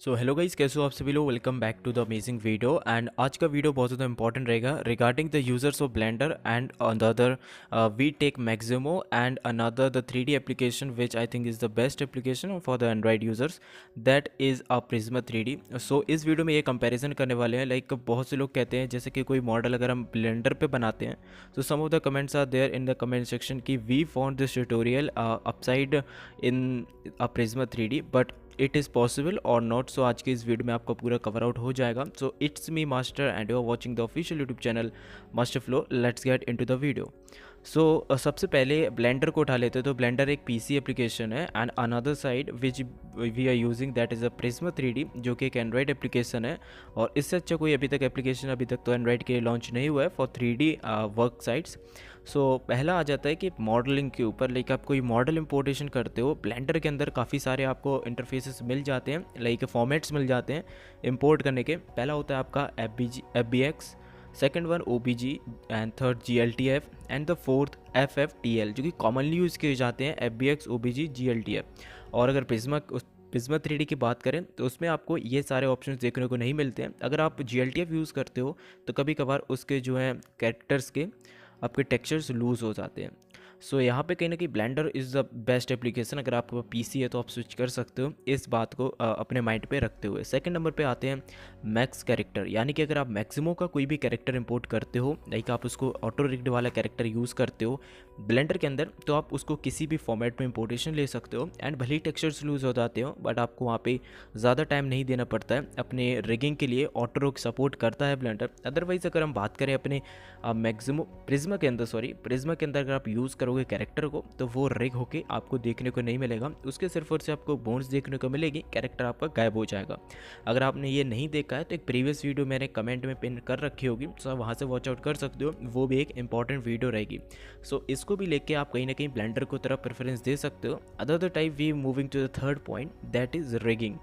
So hello guys, कैसे हो आप सभी लोग। Welcome back to the amazing video. And आज का वीडियो बहुत ज़्यादा इंपॉर्टेंट रहेगा regarding the users of Blender and another we take Mixamo and another the 3D application which I think is the best application for the Android users, that is a Prisma 3D। So इस वीडियो में ये comparison करने वाले हैं। Like बहुत से लोग कहते हैं जैसे कि कोई मॉडल अगर हम ब्लेंडर पे बनाते हैं तो some of the comments are there in the comment section कि we found this tutorial upside in a Prisma 3D but it is possible और नॉट। सो आज के इस वीडियो में आपका पूरा कवर आउट हो जाएगा। So it's me Master and you are watching the official YouTube channel Master Flow. Let's get into the video. So सबसे पहले ब्लेंडर को उठा लेते हैं। तो ब्लेंडर एक पीसी एप्लीकेशन है and another side which we are using that is a Prisma 3D, जो कि एक एंड्रॉइड एप्लीकेशन है। और इससे अच्छा कोई अभी तक एप्लीकेशन अभी तक तो एंड्रॉइड के लिए लॉन्च नहीं हुआ है फॉर 3D वर्क साइट्स। सो पहला आ जाता है कि मॉडलिंग के ऊपर। लाइक आप कोई मॉडल इंपोर्टेशन करते हो ब्लेंडर के अंदर, काफ़ी सारे आपको इंटरफेसेस मिल जाते हैं, लाइक फॉर्मेट्स मिल जाते हैं इंपोर्ट करने के। पहला होता है आपका FBX, second one OBG and third GLTF and the fourth FFTL, जो कि कॉमनली यूज़ किए जाते हैं FBX, OBG, GLTF। और अगर प्रिज्मा 3D की बात करें तो उसमें आपको ये सारे ऑप्शंस देखने को नहीं मिलते हैं। अगर आप GLTF यूज़ करते हो तो कभी कभार उसके जो हैं कैरेक्टर्स के आपके टेक्सचर्स लूज़ हो जाते हैं। सो यहाँ पे कहीं ना कहीं blender is the best application. अगर आपके पास PC है तो आप स्विच कर सकते हो, इस बात को अपने माइंड पे रखते हुए। सेकंड नंबर पे आते हैं मैक्स कैरेक्टर, यानी कि अगर आप मैक्सिमो का कोई भी कैरेक्टर इंपोर्ट करते हो, लाइक आप उसको ऑटो रिग्ड वाला कैरेक्टर यूज़ करते हो ब्लेंडर के अंदर, तो आप उसको किसी भी फॉर्मेट में इंपोर्टेशन ले सकते हो। एंड भले ही टेक्सचर्स लूज़ हो जाते हो बट आपको वहाँ पे ज़्यादा टाइम नहीं देना पड़ता है अपने रिगिंग के लिए। ऑटो रिग सपोर्ट करता है ब्लेंडर। अदरवाइज़ अगर हम बात करें अपने मैक्सिमो प्रिज्मा के अंदर, प्रिज्मा के अंदर अगर आप यूज़ करोगे कैरेक्टर को तो वो रिग होके आपको देखने को नहीं मिलेगा। उसके सिर्फ और सिर्फ आपको बोन्स देखने को मिलेगी, कैरेक्टर आपका गायब हो जाएगा। अगर आपने ये नहीं देखा है तो एक प्रीवियस वीडियो मैंने कमेंट में पिन कर रखी होगी, तो आप वहाँ से वॉच आउट कर सकते हो, वो भी एक इंपॉर्टेंट वीडियो रहेगी। सो इसको भी लेके आप कहीं ना कहीं ब्लेंडर को तरफ प्रेफरेंस दे सकते हो। Other type we moving to the third point, that is rigging.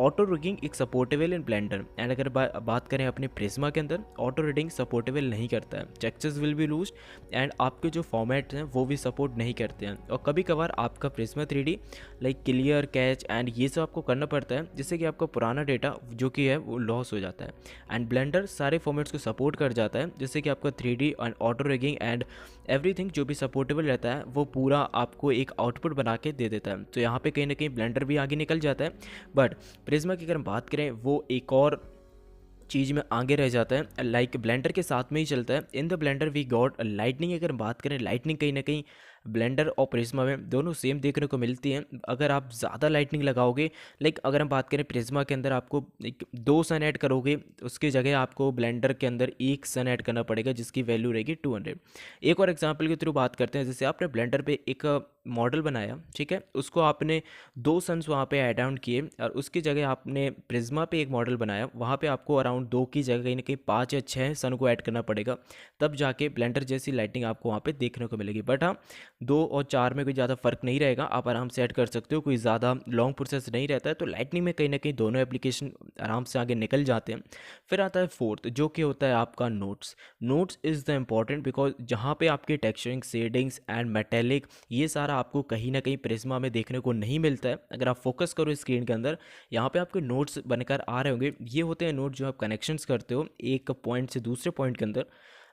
Auto rigging एक सपोर्टेबल इन ब्लेंडर। एंड अगर बात करें अपने प्रिज्मा के अंदर, ऑटो रिगिंग सपोर्टेबल नहीं करता है। Textures will be lose and आपके जो फॉर्मेट हैं वो भी सपोर्ट नहीं करते हैं। और कभी कभार आपका Prisma 3D like clear, catch and ये सब आपको करना पड़ता है, जिससे कि आपका पुराना डेटा जो कि है वो लॉस हो जाता है। एंड ब्लेंडर सारे फॉर्मेट्स को सपोर्ट कर जाता है, जिससे कि आपका 3D and auto rigging and everything जो भी सपोर्टेबल रहता है वो पूरा आपको एक आउटपुट बना के दे देता है। तो यहाँ पे कहीं ना कहीं ब्लेंडर भी आगे निकल जाता है। बट प्रिज्मा की अगर हम बात करें, वो एक और चीज़ में आगे रह जाता है, लाइक ब्लेंडर के साथ में ही चलता है। In the Blender we got lightning. अगर हम बात करें लाइटनिंग, कहीं ना कहीं ब्लेंडर और प्रिज्मा में दोनों सेम देखने को मिलती हैं। अगर आप ज़्यादा लाइटनिंग लगाओगे, लाइक अगर हम बात करें प्रिज्मा के अंदर आपको एक 2 सन ऐड करोगे, उसकी जगह आपको ब्लेंडर के अंदर 1 सन ऐड करना पड़ेगा, जिसकी वैल्यू रहेगी 200। एक और एग्जांपल के थ्रू बात करते हैं। जैसे आपने ब्लेंडर पे एक मॉडल बनाया, ठीक है, उसको आपने 2 सन्स वहाँ पे ऐड ऑन किए, और उसकी जगह आपने प्रिज्मा पे एक मॉडल बनाया, वहाँ पे आपको अराउंड 2 की जगह कहीं ना कहीं 5 या 6 सन को ऐड करना पड़ेगा, तब जाके ब्लेंडर जैसी लाइटिंग आपको वहाँ पे देखने को मिलेगी। बट हाँ, 2 और 4 में कोई ज़्यादा फर्क नहीं रहेगा, आप आराम से ऐड कर सकते हो, कोई ज़्यादा लॉन्ग प्रोसेस नहीं रहता है। तो लाइटनिंग में कहीं ना कहीं दोनों एप्लीकेशन आराम से आगे निकल जाते हैं। फिर आता है फोर्थ, जो कि होता है आपका notes. Notes is the important, because जहाँ पे आपकी टेक्सचरिंग, शेडिंग्स एंड मेटेलिक, ये सारा आपको कहीं ना कहीं प्रिज्मा में देखने को नहीं मिलता है। अगर आप फोकस करो स्क्रीन के अंदर, यहाँ पे आपके नोट्स बनकर आ रहे होंगे। ये होते हैं नोट जो आप कनेक्शंस करते हो एक पॉइंट से दूसरे पॉइंट के अंदर।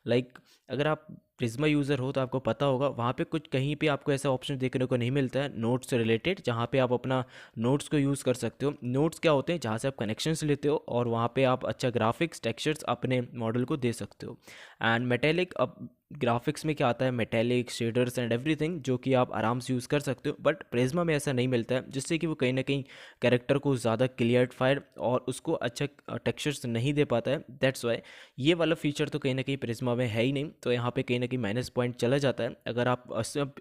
लाइक अगर आप प्रिज्मा यूज़र हो तो आपको पता होगा, वहाँ पे कुछ कहीं पे आपको ऐसा ऑप्शन देखने को नहीं मिलता है नोट्स से रिलेटेड, जहाँ पे आप अपना नोट्स को यूज़ कर सकते हो। नोट्स क्या होते हैं, जहाँ से आप कनेक्शंस लेते हो और वहाँ पे आप अच्छा ग्राफिक्स, टेक्सचर्स अपने मॉडल को दे सकते हो। एंड मेटेलिक, अब ग्राफिक्स में क्या आता है, मेटेलिक, शेडर्स एंड एवरीथिंग, जो कि आप आराम से यूज़ कर सकते हो। बट प्रिज्मा में ऐसा नहीं मिलता है, जिससे कि वो कहीं ना कहीं कैरेक्टर को ज़्यादा क्लियरफाइड और उसको अच्छा टेक्सचर्स नहीं दे पाता है। दैट्स वाई ये वाला फीचर तो कहीं ना कहीं प्रिज्मा में है ही नहीं। तो यहाँ पे कहीं ना कहीं माइनस पॉइंट चला जाता है। अगर आप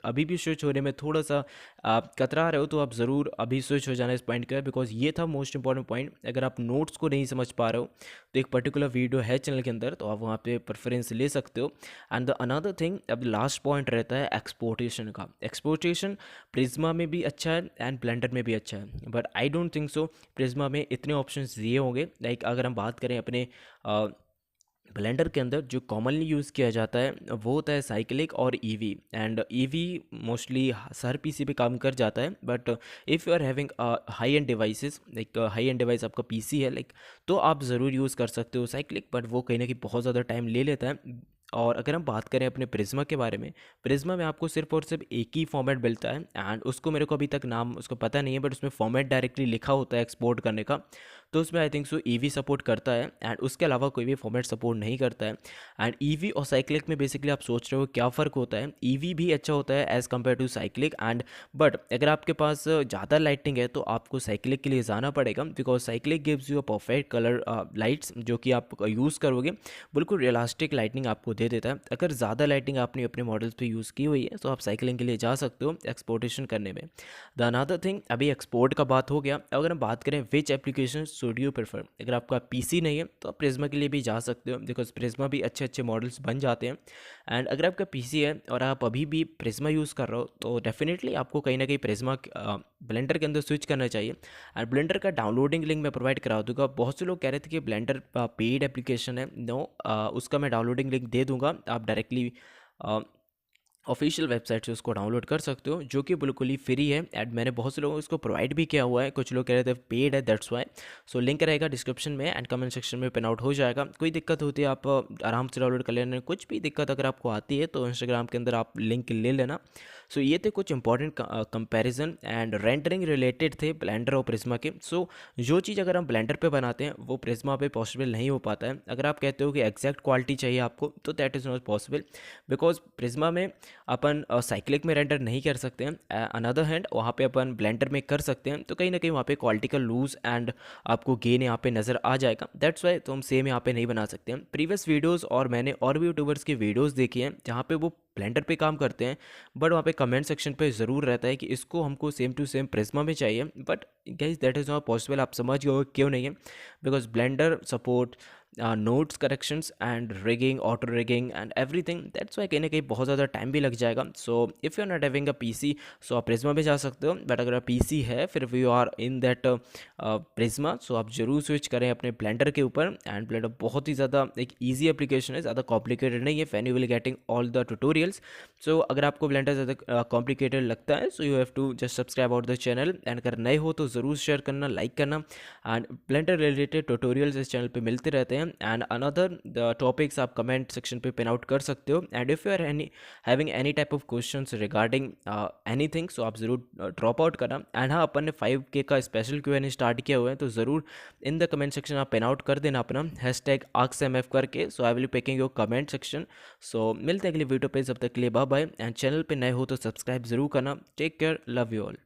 अभी भी स्विच होने में थोड़ा सा आप कतरा रहे हो तो आप ज़रूर अभी स्विच हो जाना इस पॉइंट का, बिकॉज ये था मोस्ट इंपॉर्टेंट पॉइंट। अगर आप नोट्स को नहीं समझ पा रहे हो तो एक पर्टिकुलर वीडियो है चैनल के अंदर, तो आप वहाँ पे प्रेफरेंस ले सकते हो। एंड द अनदर थिंग, अब लास्ट पॉइंट रहता है एक्सपोर्टेशन का। एक्सपोर्टेशन प्रिज्मा में भी अच्छा है एंड ब्लेंडर में भी अच्छा है, but I don't think so Prisma में इतने ऑप्शंस दिए होंगे। लाइक अगर हम बात करें अपने ब्लेंडर के अंदर जो कॉमनली यूज़ किया जाता है वो होता है साइक्लिक और ईवी। एंड ईवी मोस्टली हर पीसी पे काम कर जाता है, but if you are having high end devices, like high end device आपका पीसी है लाइक, तो आप ज़रूर यूज़ कर सकते हो साइक्लिक, बट वो कहीं ना कहीं बहुत ज़्यादा टाइम ले लेता है। और अगर हम बात करें अपने प्रिज्मा के बारे में, प्रिज्मा में आपको सिर्फ और सिर्फ एक ही फॉर्मेट मिलता है, एंड उसको मेरे को अभी तक नाम उसको पता नहीं है, बट उसमें फॉर्मेट डायरेक्टली लिखा होता है एक्सपोर्ट करने का, तो उसमें I think so EV support करता है, एंड उसके अलावा कोई भी फॉर्मेट सपोर्ट नहीं करता है। एंड ईवी और साइक्लिक में बेसिकली आप सोच रहे हो क्या फ़र्क होता है, ईवी भी अच्छा होता है as compare to cyclic, and but अगर आपके पास ज़्यादा लाइटिंग है तो आपको साइक्लिक के लिए जाना पड़ेगा, because cyclic gives you a perfect colour lights जो कि आप यूज़ करोगे, बिल्कुल रियलिस्टिक लाइटिंग आपको दे देता है। अगर ज़्यादा लाइटिंग आपने अपने मॉडल्स पे यूज़ की हुई है तो आप साइक्लिंग के लिए जा सकते हो एक्सपोर्टेशन करने में। द अनदर थिंग, अभी एक्सपोर्ट का बात हो गया, अगर हम बात करें which application should you prefer, अगर आपका पीसी नहीं है तो आप प्रिज्मा के लिए भी जा सकते हो, बिकॉज प्रिज्मा भी अच्छे अच्छे मॉडल्स बन जाते हैं। एंड अगर आपका पीसी है और आप अभी भी प्रिज्मा यूज़ कर रहे हो तो डेफिनेटली आपको कहीं ना कहीं प्रिज्मा ब्लेंडर के अंदर स्विच करना चाहिए। एंड ब्लेंडर का डाउनलोडिंग लिंक मैं प्रोवाइड करा दूंगा। बहुत से लोग कह रहे थे कि ब्लेंडर पेड एप्लीकेशन है, नो, उसका मैं डाउनलोडिंग लिंक दे दूंगा, आप डायरेक्टली ऑफिशियल वेबसाइट से उसको डाउनलोड कर सकते हो, जो कि बिल्कुल ही फ्री है। एंड मैंने बहुत से लोगों को इसको प्रोवाइड भी किया हुआ है, कुछ लोग कह रहे थे पेड है, दैट्स वाई। सो लिंक रहेगा डिस्क्रिप्शन में एंड कमेंट सेक्शन में पिन आउट हो जाएगा। कोई दिक्कत होती है आप आराम से डाउनलोड कर लेना, कुछ भी दिक्कत अगर आपको आती है तो इंस्टाग्राम के अंदर आप लिंक ले लेना। सो ये थे कुछ important comparison and rendering related थे ब्लेंडर और प्रिज्मा के। सो जो चीज़ अगर हम ब्लेंडर पे बनाते हैं वो प्रिज्मा पे पॉसिबल नहीं हो पाता है। अगर आप कहते हो कि एग्जैक्ट क्वालिटी चाहिए आपको तो that is not possible, because Prisma में अपन साइक्लिक में रेंडर नहीं कर सकते हैं, अनदर हैंड वहाँ पे अपन ब्लेंडर में कर सकते हैं, तो कहीं ना कहीं वहाँ पे क्वालिटी का लूज एंड आपको गेन यहाँ पे नज़र आ जाएगा। दैट्स वाई तो हम सेम यहाँ पे नहीं बना सकते हैं। प्रीवियस वीडियोस और मैंने और भी यूट्यूबर्स की वीडियोस देखी हैं जहाँ पे वो ब्लेंडर पे काम करते हैं, बट वहाँ पे कमेंट सेक्शन पे ज़रूर रहता है कि इसको हमको सेम टू सेम प्रिज्मा में चाहिए, but guys that is not possible. आप समझ गए क्यों नहीं है, because Blender support nodes corrections and rigging, auto rigging and everything, that's why कहीं ना कहीं बहुत ज़्यादा टाइम भी लग जाएगा। So if you are not having a PC so आप प्रिज्मा पे जा सकते हो, बट अगर आप पीसी है फिर you are in that Prisma, so आप जरूर स्विच करें अपने ब्लेंडर के ऊपर। एंड ब्लेंडर बहुत ही ज़्यादा एक ईजी एप्लीकेशन है, ज़्यादा कॉम्प्लिकेटेड नहीं है, fan you will getting all the tutorials. So अगर आपको ब्लेंडर ज़्यादा कॉम्प्लिकेटेड लगता है so you have to just subscribe out the channel, and अगर नए हो तो ज़रूर शेयर करना, लाइक करना, एंड ब्लेंडर रिलेटेड ट्यूटोरियल्स इस चैनल पे मिलते रहते हैं। एंड अनदर द टॉपिक्स आप कमेंट सेक्शन पे पिन आउट कर सकते हो। And if you are having any type of questions regarding anything so आप ज़रूर ड्रॉप आउट करना। एंड हाँ, अपन ने 5K का स्पेशल Q&A स्टार्ट किया हुआ है, तो ज़रूर इन द कमेंट सेक्शन आप पिन आउट कर देना अपना #AskMF करके, so I will picking your comment section. So मिलते हैं अगली वीडियो पे, जब तक के लिए बाय बाय। एंड चैनल पे नए हो तो सब्सक्राइब जरूर करना। Take care, love you all.